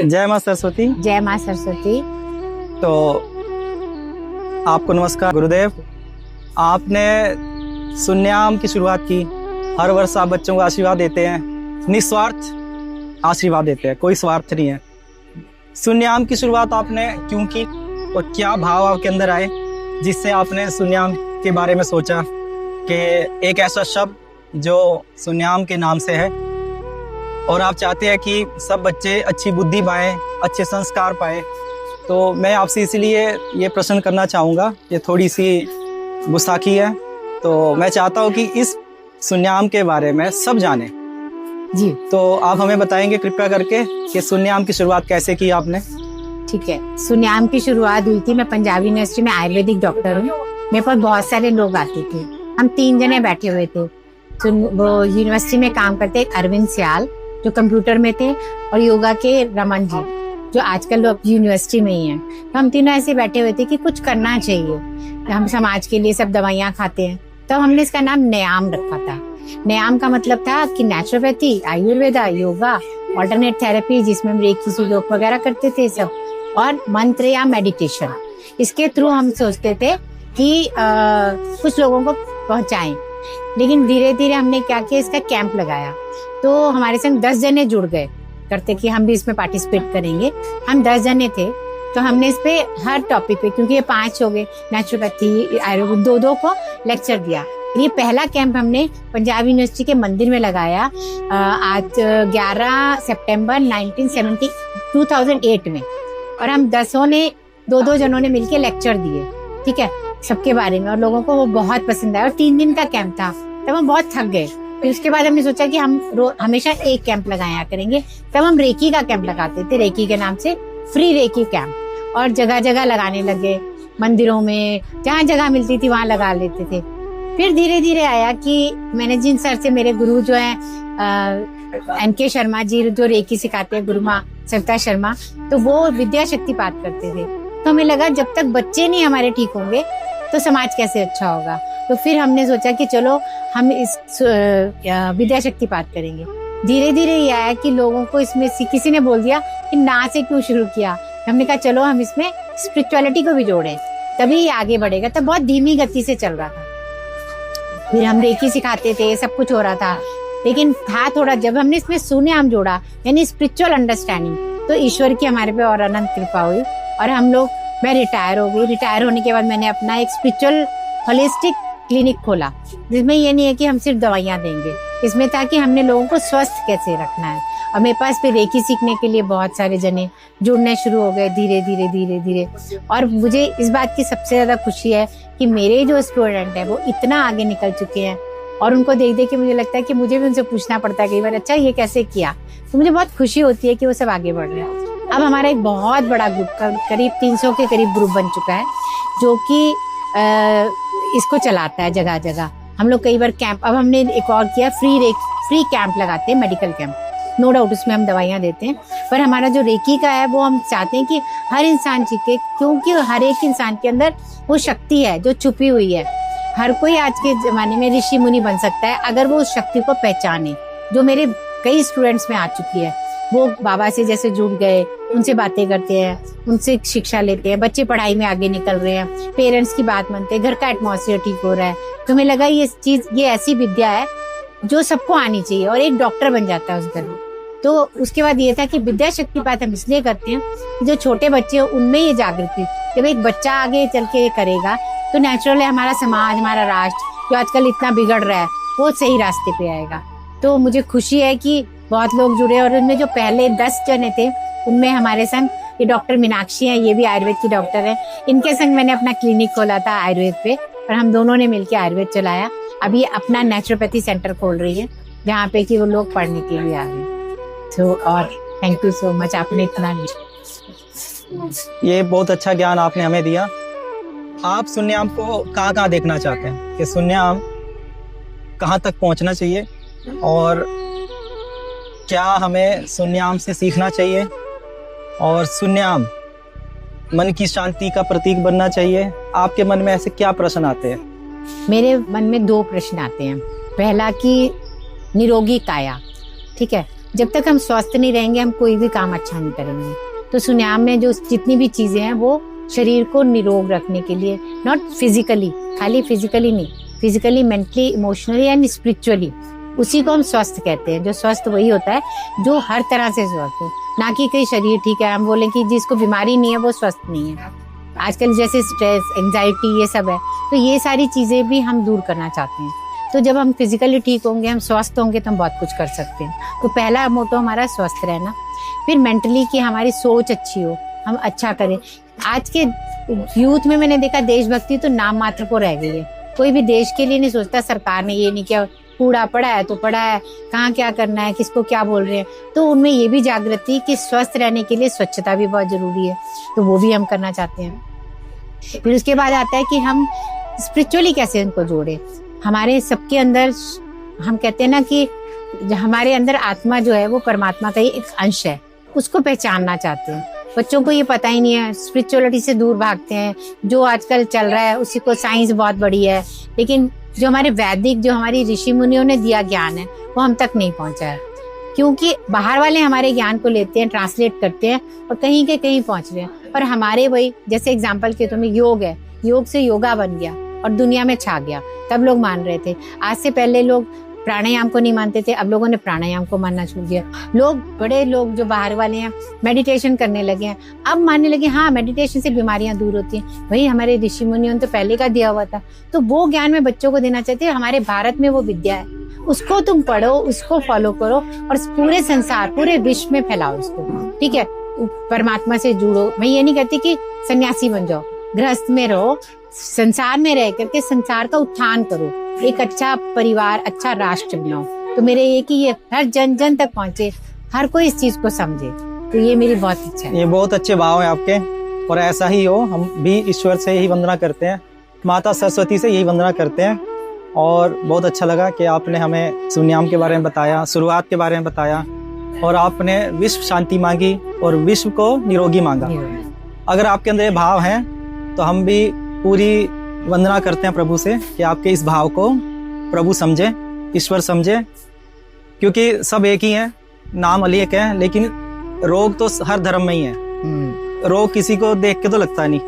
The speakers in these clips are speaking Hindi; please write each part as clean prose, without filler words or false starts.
जय माँ सरस्वती। जय माँ सरस्वती। तो आपको नमस्कार गुरुदेव। आपने शून्याम की शुरुआत की। हर वर्ष आप बच्चों को आशीर्वाद देते हैं, निस्वार्थ आशीर्वाद देते हैं, कोई स्वार्थ नहीं है। शून्याम की शुरुआत आपने क्यों की और क्या भाव आपके अंदर आए जिससे आपने शून्याम के बारे में सोचा कि एक ऐसा शब्द जो शून्याम के नाम से है और आप चाहते हैं कि सब बच्चे अच्छी बुद्धि पाएं, अच्छे संस्कार पाएं। तो मैं आपसे इसलिए ये प्रश्न करना चाहूँगा, ये थोड़ी सी गुस्ताखी है, तो मैं चाहता हूँ कि इस शून्याम के बारे में सब जानें जी। तो आप हमें बताएंगे कृपया करके कि शून्याम की शुरुआत कैसे की आपने? ठीक है। शून्याम की शुरुआत हुई थी, मैं पंजाब यूनिवर्सिटी में आयुर्वेदिक डॉक्टर हूँ। मेरे पास बहुत सारे लोग आते थे, हम 3 जने बैठे हुए थे। वो यूनिवर्सिटी में काम करते अरविंद सियाल जो कंप्यूटर में थे और योगा के रमन जी जो आजकल लोग यूनिवर्सिटी में ही हैं। तो हम तीनों ऐसे बैठे हुए थे कि कुछ करना चाहिए, हम समाज के लिए सब दवाइयाँ खाते हैं। तो हमने इसका नाम नयाम रखा था। नयाम का मतलब था कि naturopathy, Ayurveda, yoga, alternate therapy जिसमें हम रेकी सुडोक वगैरह करते थे सब, और मंत्र या मेडिटेशन। इसके थ्रू हम सोचते थे कि कुछ लोगों को पहुंचाएं। लेकिन धीरे धीरे हमने क्या किया, इसका कैंप लगाया। तो हमारे संग 10 जने जुड़ गए करते कि हम भी इसमें पार्टिसिपेट करेंगे। हम 10 जने थे, तो हमने इस पे हर टॉपिक पे, क्योंकि ये 5 हो गए, नेचुरोपैथी, आयुर्वेद, 2-2 को लेक्चर दिया। ये पहला कैंप हमने पंजाब यूनिवर्सिटी के मंदिर में लगाया आज 11 सितंबर 2008 में। और हम 10 ने 2-2 जनों ने मिलके लेक्चर दिए, ठीक है, सबके बारे में, और लोगों को वो बहुत पसंद आया। और 3 दिन का कैंप था, तब हम बहुत थक गए। फिर उसके बाद हमने सोचा कि हम हमेशा एक कैंप लगाया करेंगे। तब हम रेकी का कैंप लगाते थे, रेकी के नाम से फ्री रेकी कैंप, और जगह जगह लगाने लगे, मंदिरों में जहाँ जगह मिलती थी वहां लगा लेते थे। फिर धीरे धीरे आया कि मैंने जिन सर से, मेरे गुरु जो है NK शर्मा जी जो रेकी सिखाते हैं, गुरु माँ सविता शर्मा, तो वो विद्या शक्तिपात करते थे। तो हमें लगा जब तक बच्चे नहीं हमारे ठीक होंगे तो समाज कैसे अच्छा होगा। तो फिर हमने सोचा कि चलो हम इस विद्या शक्तिपात करेंगे। धीरे धीरे ये आया कि लोगों को इसमें किसी ने बोल दिया कि ना से क्यों शुरू किया। हमने कहा चलो हम इसमें स्पिरिचुअलिटी को भी जोड़ें, तभी ये आगे बढ़ेगा। तब बहुत धीमी गति से चल रहा था। फिर हम रेकी सिखाते थे, सब कुछ हो रहा था, लेकिन था थोड़ा, जब हमने इसमें शून्याम जोड़ा यानी स्पिरिचुअल अंडरस्टैंडिंग, तो ईश्वर की हमारे पे और अनंत कृपा हुई। और हम लोग, मैं रिटायर हो गई। रिटायर होने के बाद मैंने अपना एक स्पिरिचुअल होलिस्टिक क्लिनिक खोला, जिसमें ये नहीं है कि हम सिर्फ दवाइयाँ देंगे, इसमें था कि हमने लोगों को स्वस्थ कैसे रखना है। और मेरे पास फिर रेकी सीखने के लिए बहुत सारे जने जुड़ने शुरू हो गए धीरे धीरे धीरे धीरे। और मुझे इस बात की सबसे ज्यादा खुशी है कि मेरे जो स्टूडेंट है वो इतना आगे निकल चुके हैं, और उनको देख देख के मुझे लगता है कि मुझे भी उनसे पूछना पड़ता है कई बार, अच्छा ये कैसे किया। तो मुझे बहुत खुशी होती है कि वो सब आगे बढ़ रहे हैं। अब हमारा एक बहुत बड़ा ग्रुप, करीब 300 के करीब ग्रुप बन चुका है, जो कि इसको चलाता है जगह जगह। हम लोग कई बार कैंप, अब हमने एक और किया, फ्री कैंप लगाते हैं, मेडिकल कैंप। नो डाउट उसमें हम दवाइयाँ देते हैं, पर हमारा जो रेकी का है वो हम चाहते हैं कि हर इंसान सीखे, क्योंकि हर एक इंसान के अंदर वो शक्ति है जो छुपी हुई है। हर कोई आज के जमाने में ऋषि मुनि बन सकता है अगर वो उस शक्ति को पहचाने, जो मेरे कई स्टूडेंट्स में आ चुकी है। वो बाबा से जैसे जुड़ गए, उनसे बातें करते हैं, उनसे शिक्षा लेते हैं, बच्चे पढ़ाई में आगे निकल रहे हैं, पेरेंट्स की बात मानते हैं, घर का एटमॉस्फेयर ठीक हो रहा है। तो हमें लगा ये चीज, ये ऐसी विद्या है जो सबको आनी चाहिए, और एक डॉक्टर बन जाता है उस घर में। तो उसके बाद ये था कि विद्या शक्तिपात हम इसलिए करते हैं कि जो छोटे बच्चे हैं उनमें ये जागृति, जब एक बच्चा आगे चल के करेगा तो नेचुरल है हमारा समाज, हमारा राष्ट्र जो आजकल इतना बिगड़ रहा है वो सही रास्ते पे आएगा। तो मुझे खुशी है कि बहुत लोग जुड़े, और उनमें जो पहले 10 जने थे उनमें हमारे संग ये डॉक्टर मीनाक्षी हैं, ये भी आयुर्वेद की डॉक्टर है। इनके संग मैंने अपना क्लिनिक खोला था आयुर्वेद पे, और हम दोनों ने मिलकर आयुर्वेद चलाया। अभी अपना नेचुरोपैथी सेंटर खोल रही है जहाँ पे कि वो लोग पढ़ने के लिए आ गए। तो और थैंक यू सो मच, आपने इतना ये बहुत अच्छा ज्ञान आपने हमें दिया। आप शून्याम को कहाँ कहाँ देखना चाहते हैं कि शून्याम कहाँ तक पहुँचना चाहिए, और क्या हमें शून्याम से सीखना चाहिए, और शून्याम मन की शांति का प्रतीक बनना चाहिए? आपके मन में ऐसे क्या प्रश्न आते हैं? मेरे मन में 2 प्रश्न आते हैं। पहला कि निरोगी काया, ठीक है, जब तक हम स्वस्थ नहीं रहेंगे हम कोई भी काम अच्छा नहीं करेंगे। तो सुन्याम में जो जितनी भी चीजें हैं वो शरीर को निरोग रखने के लिए, नॉट फिजिकली, खाली फिजिकली नहीं, physically, mentally, emotionally and spiritually, उसी को हम स्वस्थ कहते हैं। जो स्वस्थ वही होता है जो हर तरह से स्वस्थ हो, ना कि कोई शरीर ठीक है हम बोलें कि जिसको बीमारी नहीं है वो स्वस्थ नहीं है। आजकल जैसे स्ट्रेस, एंजाइटी ये सब है, तो ये सारी चीजें भी हम दूर करना चाहते हैं। तो जब हम फिजिकली ठीक होंगे, हम स्वस्थ होंगे तो हम बहुत कुछ कर सकते हैं। तो पहला मोटो हमारा स्वस्थ रहना, फिर मेंटली कि हमारी सोच अच्छी हो, हम अच्छा करें। आज के यूथ में मैंने देखा देशभक्ति तो नाम मात्र को रह गई है, कोई भी देश के लिए नहीं सोचता। सरकार ने ये नहीं किया, कूड़ा पड़ा है तो पड़ा है, कहाँ क्या करना है, किसको क्या बोल रहे हैं। तो उनमें ये भी जागृति कि स्वस्थ रहने के लिए स्वच्छता भी बहुत जरूरी है, तो वो भी हम करना चाहते हैं। फिर उसके बाद आता है कि हम स्पिरिचुअली कैसे इनको जोड़े। हमारे सबके अंदर, हम कहते हैं ना कि हमारे अंदर आत्मा जो है वो परमात्मा का ही एक अंश है, उसको पहचानना चाहते हैं। बच्चों को ये पता ही नहीं है, स्पिरिचुअलिटी से दूर भागते हैं। जो आजकल चल रहा है उसी को, साइंस बहुत बड़ी है, लेकिन जो हमारे वैदिक, जो हमारी ऋषि मुनियों ने दिया ज्ञान है वो हम तक नहीं पहुंचा है, क्योंकि बाहर वाले हमारे ज्ञान को लेते हैं, ट्रांसलेट करते हैं और कहीं के कहीं पहुंच रहे हैं। और हमारे वही, जैसे एग्जाम्पल के तुम्हें योग है, योग से योगा बन गया और दुनिया में छा गया, तब लोग मान रहे थे। आज से पहले लोग प्राणायाम को नहीं मानते थे, अब लोगों ने प्राणायाम को मानना छोड़ दिया। लोग, बड़े लोग जो बाहर वाले हैं, मेडिटेशन करने लगे हैं, अब मानने लगे हाँ मेडिटेशन से बीमारियां दूर होती हैं। वही हमारे ऋषि मुनियों ने तो पहले का दिया हुआ था, तो वो ज्ञान में बच्चों को देना चाहते हैं। हमारे भारत में वो विद्या है, उसको तुम पढ़ो, उसको फॉलो करो और पूरे संसार, पूरे विश्व में फैलाओ उसको, ठीक है। परमात्मा से जुड़ो। मैं ये नहीं कहती कि सन्यासी बन जाओ, गृहस्थ में रहो, संसार में रह करके संसार का उत्थान करो, एक अच्छा परिवार, अच्छा राष्ट्र बनाओ। तो मेरे ये कि ये हर जन जन तक पहुंचे, हर कोई इस चीज को समझे, तो ये मेरी बहुत इच्छा है। ये बहुत अच्छे भाव हैं आपके, और ऐसा ही हो। हम भी ईश्वर से यही वंदना करते हैं, माता सरस्वती से यही वंदना करते हैं। और बहुत अच्छा लगा कि आपने हमें सुन्याम के बारे में बताया, शुरुआत के बारे में बताया, और आपने विश्व शांति मांगी और विश्व को निरोगी मांगा। अगर आपके अंदर ये भाव हैं तो हम भी पूरी वंदना करते हैं प्रभु से कि आपके इस भाव को प्रभु समझे, ईश्वर समझे, क्योंकि सब एक ही हैं, नाम अनेक है, लेकिन रोग तो हर धर्म में ही है। रोग किसी को देख के तो लगता नहीं।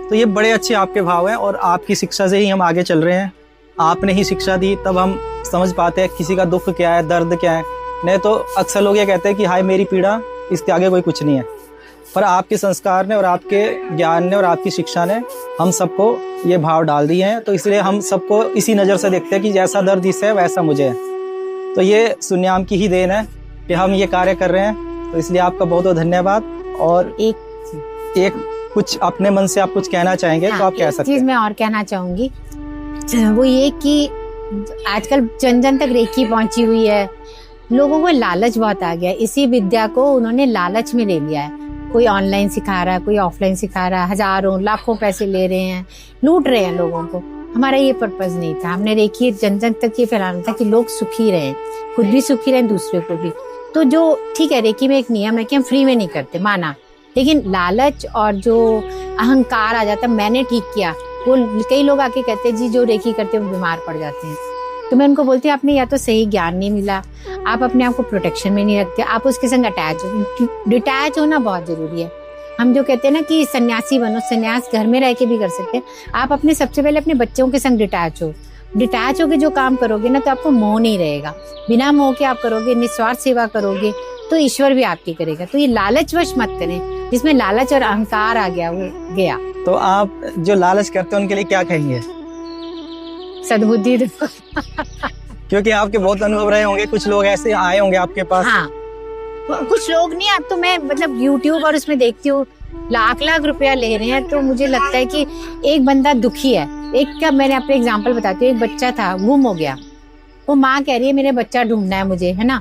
तो ये बड़े अच्छे आपके भाव हैं, और आपकी शिक्षा से ही हम आगे चल रहे हैं। आपने ही शिक्षा दी, तब हम समझ पाते हैं किसी का दुख क्या है, दर्द क्या है। नहीं तो अक्सर लोग ये कहते हैं कि हाय मेरी पीड़ा, इसके आगे कोई कुछ नहीं है। पर आपके संस्कार ने और आपके ज्ञान ने और आपकी शिक्षा ने हम सबको ये भाव डाल दिए हैं, तो इसलिए हम सबको इसी नज़र से देखते हैं कि जैसा दर्द इससे है वैसा मुझे है। तो ये सुन्याम की ही देन है कि हम ये कार्य कर रहे हैं, तो इसलिए आपका बहुत बहुत धन्यवाद। और एक कुछ अपने मन से आप कुछ कहना चाहेंगे तो आप कह सकते हैं। चीज मैं और कहना चाहूंगी, वो ये कि आजकल जन जन तक रेखी पहुंची हुई है, लोगों को लालच बहुत आ गया है। इसी विद्या को उन्होंने लालच में ले लिया है। कोई ऑनलाइन सिखा रहा है, कोई ऑफलाइन सिखा रहा है, हजारों लाखों पैसे ले रहे हैं, लूट रहे हैं लोगों को। हमारा ये पर्पस नहीं था, हमने रेखी जन जन तक ये फैलाना था कि लोग सुखी रहें, खुद भी सुखी रहें, दूसरे को भी। तो जो ठीक है, रेखी में एक नियम है कि हम फ्री में नहीं करते, माना, लेकिन लालच और जो अहंकार आ जाता, मैंने ठीक किया, वो कई लोग आके कहते हैं जी जो रेखी करते हैं वो बीमार पड़ जाते हैं। तो मैं उनको बोलती हूँ आपने या तो सही ज्ञान नहीं मिला, आप अपने आप को प्रोटेक्शन में नहीं रखते, आप उसके संग अटैच हो। डिटैच होना बहुत जरूरी है। हम जो कहते हैं ना कि सन्यासी बनो, सन्यास घर में रह के भी कर सकते हैं। आप अपने सबसे पहले अपने बच्चों के संग डिटैच हो। डिटैच होके जो काम करोगे ना तो आपको मोह नहीं रहेगा। बिना मोह के आप करोगे, निस्वार्थ सेवा करोगे तो ईश्वर भी आपकी करेगा। तो ये लालचवश मत करें, जिसमें लालच और अहंकार आ गया वो गया। तो आप जो लालच करते हैं उनके लिए क्या कहेंगे? सद्बुद्धि क्योंकि आपके बहुत अनुभव रहे होंगे, कुछ लोग ऐसे आए होंगे आपके पास। हाँ, कुछ लोग नहीं, अब तो मैं मतलब YouTube और उसमें देखती हूँ लाख लाख रुपया ले रहे हैं। तो मुझे लगता है कि एक बंदा दुखी है। एक का मैंने अपने एग्जांपल बताती हूँ, एक बच्चा था गुम हो गया, वो माँ कह रही है मेरे बच्चा ढूंढना है मुझे, है ना,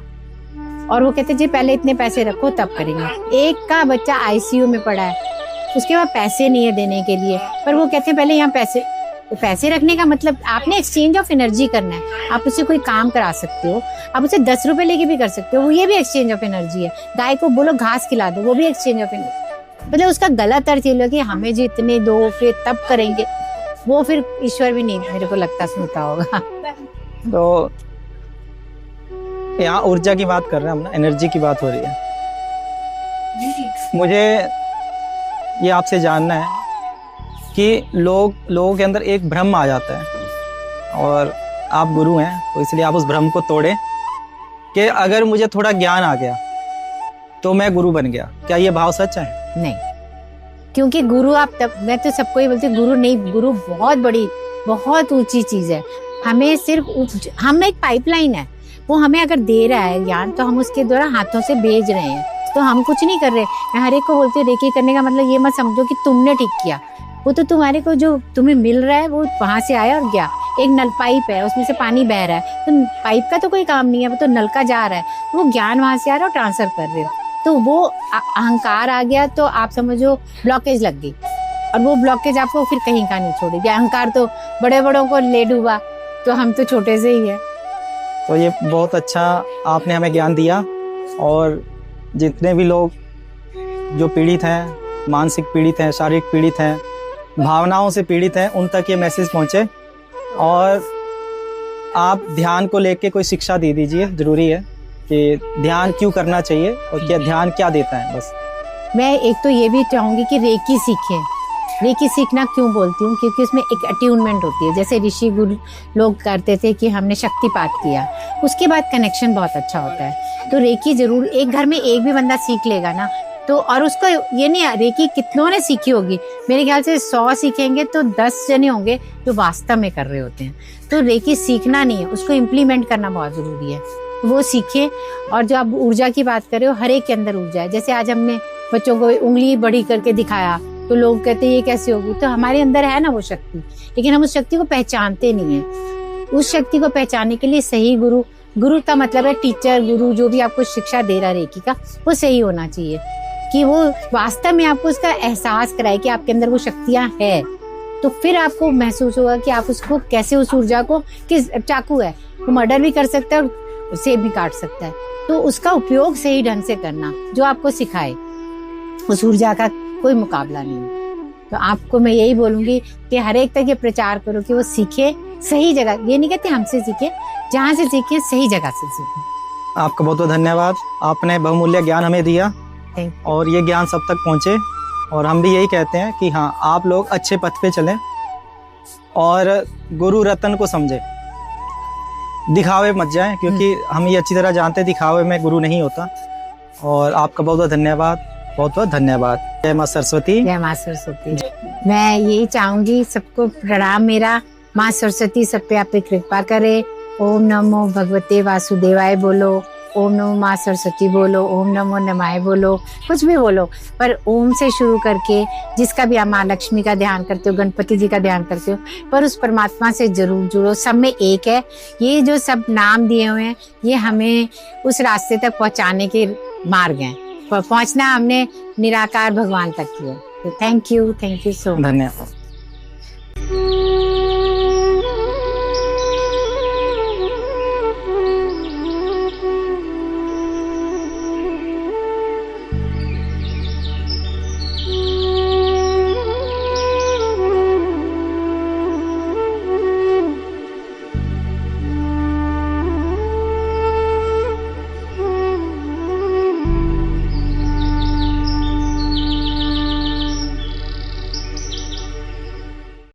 और वो कहते जी पहले इतने पैसे रखो तब करेंगे। एक का बच्चा ICU में पड़ा है, उसके बाद पैसे नहीं है देने के लिए, पर वो कहते हैं पहले यहाँ पैसे रखने का मतलब आपने एक्सचेंज ऑफ एनर्जी करना है। आप उससे कोई काम करा सकते हो, आप उसे 10 रुपए लेके भी कर सकते हो, ये भी एक्सचेंज ऑफ एनर्जी है। गाय को बोलो घास खिला दो, वो भी एक्सचेंज ऑफ एनर्जी। मतलब उसका गलत अर्थ ये लो कि हमें जितने दो फिर तब करेंगे, वो फिर ईश्वर भी नहीं मेरे को लगता सुनता होगा। तो यहाँ ऊर्जा की बात कर रहे हैं हम ना, एनर्जी की बात हो रही है। मुझे ये आपसे जानना है कि लोगों के अंदर एक भ्रम आ जाता है, और आप गुरु हैं तो इसलिए आप उस भ्रम को तोड़ें कि अगर मुझे थोड़ा ज्ञान आ गया तो मैं गुरु बन गया। क्या ये भाव सच है? नहीं, क्योंकि गुरु आप तब, मैं तो सबको ही बोलती हूँ गुरु नहीं, गुरु बहुत बड़ी बहुत ऊंची चीज है। हमें सिर्फ हम एक पाइपलाइन है, वो हमें अगर दे रहा है ज्ञान तो हम उसके द्वारा हाथों से भेज रहे हैं, तो हम कुछ नहीं कर रहे। मैं हर एक को बोलती हूँ रेकी करने का मतलब ये मत समझो कि तुमने ठीक किया, वो तो तुम्हारे को जो तुम्हें मिल रहा है वो वहां से आया और गया। एक नल पाइप है, उसमें से पानी बह रहा है, तो पाइप का तो कोई काम नहीं है, वो तो नल का जा रहा है, वो ज्ञान वहां से आ रहा है और ट्रांसफर कर रहे हो। तो वो अहंकार आ गया तो आप समझो ब्लॉकेज लग गई, और वो ब्लॉकेज आपको फिर कहीं का नहीं छोड़ेगी। अहंकार तो बड़े बड़ों को ले डूबा, तो हम तो छोटे से ही है। तो ये बहुत अच्छा आपने हमें ज्ञान दिया, और जितने भी लोग जो पीड़ित हैं, मानसिक पीड़ित हैं, शारीरिक पीड़ित हैं, भावनाओं से पीड़ित हैं, उन तक ये मैसेज पहुँचे। और आप ध्यान को लेके कोई शिक्षा दे दीजिए, ज़रूरी है कि ध्यान क्यों करना चाहिए और क्या ध्यान क्या देता है। बस मैं एक तो ये भी चाहूंगी कि रेकी सीखें। रेकी सीखना क्यों बोलती हूँ, क्योंकि उसमें एक अट्यूनमेंट होती है। जैसे ऋषि गुरु लोग करते थे कि हमने शक्तिपात किया, उसके बाद कनेक्शन बहुत अच्छा होता है। तो रेकी जरूर, एक घर में एक भी बंदा सीख लेगा ना तो, और उसको ये नहीं रेकी कितनों ने सीखी होगी, मेरे ख्याल से 100 सीखेंगे तो 10 जने होंगे जो वास्तव में कर रहे होते हैं। तो रेकी सीखना नहीं है, उसको इम्प्लीमेंट करना बहुत जरूरी है, वो सीखे। और जो आप ऊर्जा की बात कर रहे हो, हर एक के अंदर ऊर्जा है। जैसे आज हमने बच्चों को उंगली बड़ी करके दिखाया तो लोग कहते हैं ये कैसे होगी, तो हमारे अंदर है ना वो शक्ति, लेकिन हम उस शक्ति को पहचानते नहीं है। उस शक्ति को पहचानने के लिए सही गुरु, गुरु का मतलब है टीचर, गुरु जो भी आपको शिक्षा दे रहा है रेकी का, वो सही होना चाहिए कि वो वास्तव में आपको उसका एहसास कराए कि आपके अंदर वो शक्तियां है। तो फिर आपको महसूस होगा कि आप उसको कैसे, उस ऊर्जा को, किस चाकू है वो मर्डर भी कर सकता है और सेब भी काट सकता है, तो उसका उपयोग सही ढंग से करना जो आपको सिखाए, उस ऊर्जा का कोई मुकाबला नहीं है। तो आपको मैं यही बोलूंगी कि हर एक तक ये प्रचार करो कि वो सीखे सही जगह, ये नहीं कहते हमसे सीखे, जहाँ से सीखे सही जगह से सीखे। आपका बहुत बहुत धन्यवाद, आपने बहुमूल्य ज्ञान हमें दिया और ये ज्ञान सब तक पहुँचे। और हम भी यही कहते हैं कि हाँ, आप लोग अच्छे पथ पे चलें और गुरु रत्न को समझें, दिखावे मत जाएं, क्योंकि हम ये अच्छी तरह जानते हैं दिखावे में गुरु नहीं होता। और आपका बहुत बहुत धन्यवाद, बहुत बहुत धन्यवाद। जय माँ सरस्वती। जय माँ सरस्वती। मैं यही चाहूंगी, सबको प्रणाम मेरा, माँ सरस्वती सब पे आप पे कृपा करे। ओम नमो भगवते वासुदेवाय बोलो, ओम नमो माँ सरस्वती बोलो, ओम नमो नमाय बोलो, कुछ भी बोलो, पर ओम से शुरू करके, जिसका भी आप माँ लक्ष्मी का ध्यान करते हो, गणपति जी का ध्यान करते हो, पर उस परमात्मा से जरूर जुड़ो। सब में एक है। ये जो सब नाम दिए हुए हैं, ये हमें उस रास्ते तक पहुंचाने के मार्ग हैं, पहुंचना हमने निराकार भगवान तक किया। तो थैंक यू सो मच। धन्यवाद।